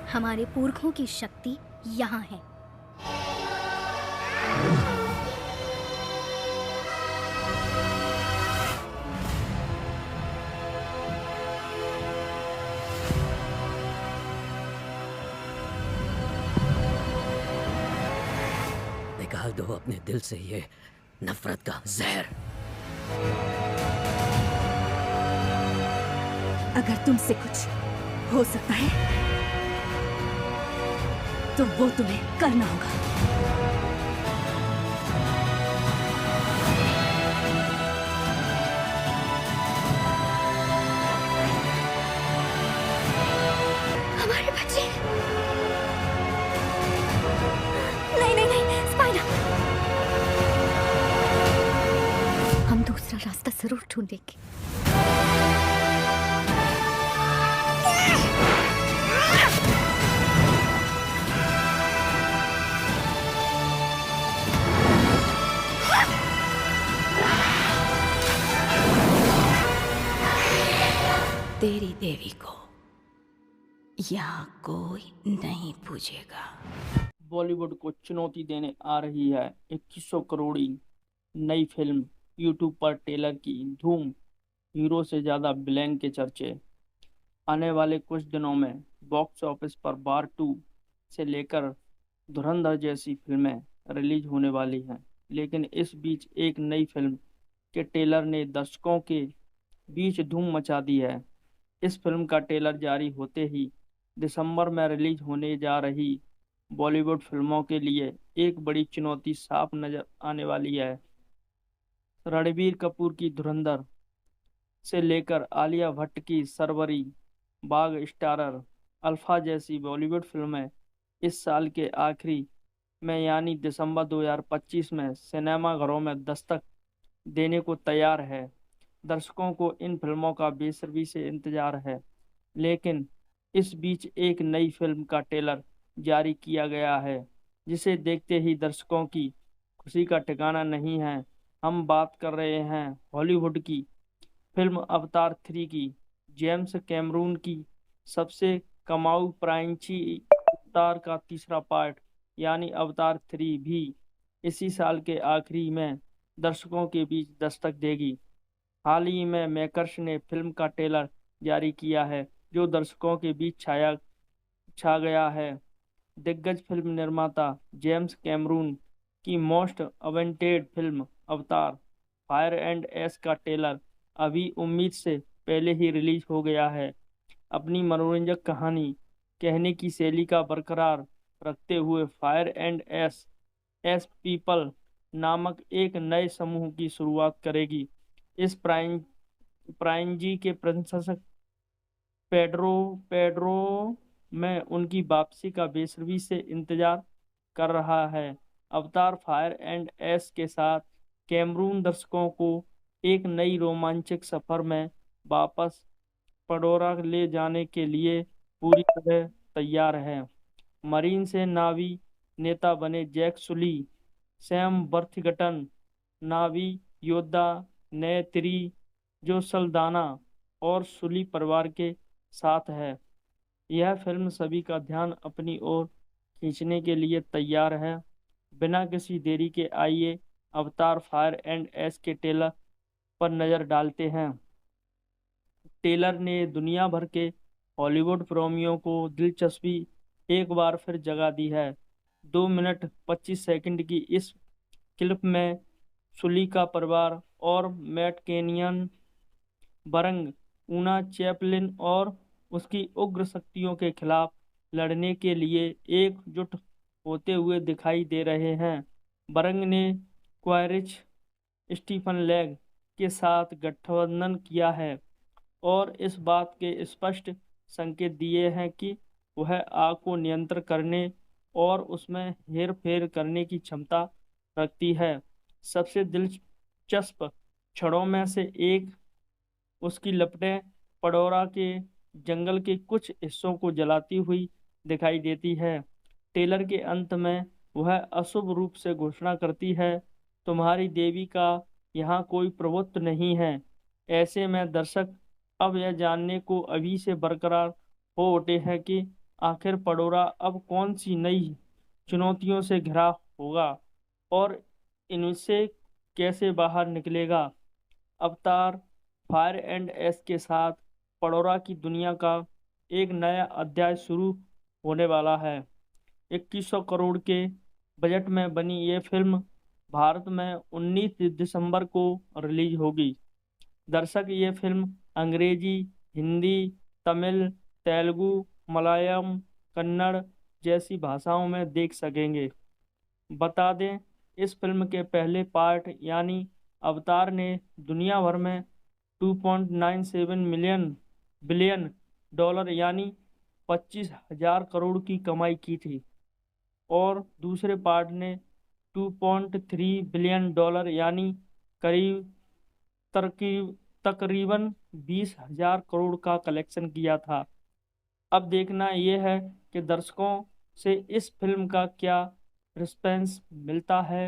हमारे पुरखों की शक्ति यहाँ है। निकाल दो अपने दिल से ये नफरत का जहर। अगर तुमसे कुछ हो सकता है तो वो तुम्हें करना होगा। हमारे बच्चे। नहीं नहीं नहीं, स्पाइडर। हम दूसरा रास्ता जरूर ढूंढेंगे। तेरी देवी को यहाँ कोई नहीं पूछेगा। बॉलीवुड को चुनौती देने आ रही है 2100 करोड़ी नई फिल्म। यूट्यूब पर टेलर की धूम, हीरो से ज्यादा विलेन के चर्चे। आने वाले कुछ दिनों में बॉक्स ऑफिस पर बार 2 से लेकर धुरंधर जैसी फिल्में रिलीज होने वाली हैं, लेकिन इस बीच एक नई फिल्म के टेलर ने दर्शकों के बीच धूम मचा दी है। इस फिल्म का ट्रेलर जारी होते ही दिसंबर में रिलीज होने जा रही बॉलीवुड फिल्मों के लिए एक बड़ी चुनौती साफ नजर आने वाली है। रणबीर कपूर की धुरंधर से लेकर आलिया भट्ट की सरवरी, बाग स्टारर, अल्फा जैसी बॉलीवुड फिल्में इस साल के आखिरी में यानी दिसंबर 2025 में सिनेमाघरों में दस्तक देने को तैयार है। दर्शकों को इन फिल्मों का बेसब्री से इंतजार है, लेकिन इस बीच एक नई फिल्म का ट्रेलर जारी किया गया है, जिसे देखते ही दर्शकों की खुशी का ठिकाना नहीं है। हम बात कर रहे हैं हॉलीवुड की फिल्म अवतार 3 की। जेम्स कैमरून की सबसे कमाऊ फ्रेंचाइजी अवतार का तीसरा पार्ट यानी अवतार 3 भी इसी साल के आखिरी में दर्शकों के बीच दस्तक देगी। हाल ही में मेकर्स ने फिल्म का ट्रेलर जारी किया है, जो दर्शकों के बीच छा गया है। दिग्गज फिल्म निर्माता जेम्स कैमरून की मोस्ट अवेंटेड फिल्म अवतार फायर एंड एस का ट्रेलर अभी उम्मीद से पहले ही रिलीज हो गया है। अपनी मनोरंजक कहानी कहने की शैली का बरकरार रखते हुए fire and S S people नामक एक नए समूह की शुरुआत करेगी। इस प्राइंजी के प्रशंसक पेड्रो पेड्रो में उनकी वापसी का बेसब्री से इंतजार कर रहा है। अवतार फायर एंड एस के साथ कैमरून दर्शकों को एक नई रोमांचक सफर में वापस पडोरा ले जाने के लिए पूरी तरह तैयार है। मरीन से नावी नेता बने जैक सुली, सैम बर्थिगटन नावी योद्धा नए त्री जो सल्दाना और सुली परिवार के साथ है। यह फिल्म सभी का ध्यान अपनी ओर खींचने के लिए तैयार है। बिना किसी देरी के आइए अवतार फायर एंड एस के ट्रेलर पर नजर डालते हैं। टेलर ने दुनिया भर के हॉलीवुड प्रेमियों को दिलचस्पी एक बार फिर जगा दी है। 2 मिनट 25 सेकंड की इस क्लिप में सुली का परिवार और मैट केनियन बरंग ऊना चैपलिन और उसकी उग्र शक्तियों के खिलाफ लड़ने के लिए एकजुट होते हुए दिखाई दे रहे हैं। बरंग ने क्वारिच स्टीफन लेग के साथ गठबंधन किया है और इस बात के स्पष्ट संकेत दिए हैं कि वह आग को नियंत्रित करने और उसमें हेरफेर करने की क्षमता रखती है। सबसे दिलचस्प क्षणों में से एक उसकी लपटें पडोरा के जंगल के कुछ हिस्सों को जलाती हुई दिखाई देती है। टेलर के अंत में वह अशुभ रूप से घोषणा करती है, तुम्हारी देवी का यहाँ कोई प्रभुत्व नहीं है। ऐसे में दर्शक अब यह जानने को अभी से बरकरार हो उठे हैं कि आखिर पडोरा अब कौन सी नई चुनौतियों से घिरा होगा और इनसे कैसे बाहर निकलेगा। अवतार फायर एंड एस के साथ पडोरा की दुनिया का एक नया अध्याय शुरू होने वाला है। 2100 करोड़ के बजट में बनी ये फिल्म भारत में 19 दिसंबर को रिलीज होगी। दर्शक ये फिल्म अंग्रेजी, हिंदी, तमिल, तेलुगु, मलयालम, कन्नड़ जैसी भाषाओं में देख सकेंगे। बता दें, इस फिल्म के पहले पार्ट यानी अवतार ने दुनिया भर में 2.97 बिलियन डॉलर यानी 25,000 करोड़ की कमाई की थी और दूसरे पार्ट ने 2.3 बिलियन डॉलर यानी करीब तकरीबन 20,000 करोड़ का कलेक्शन किया था। अब देखना यह है कि दर्शकों से इस फिल्म का क्या रिस्पॉन्स मिलता है।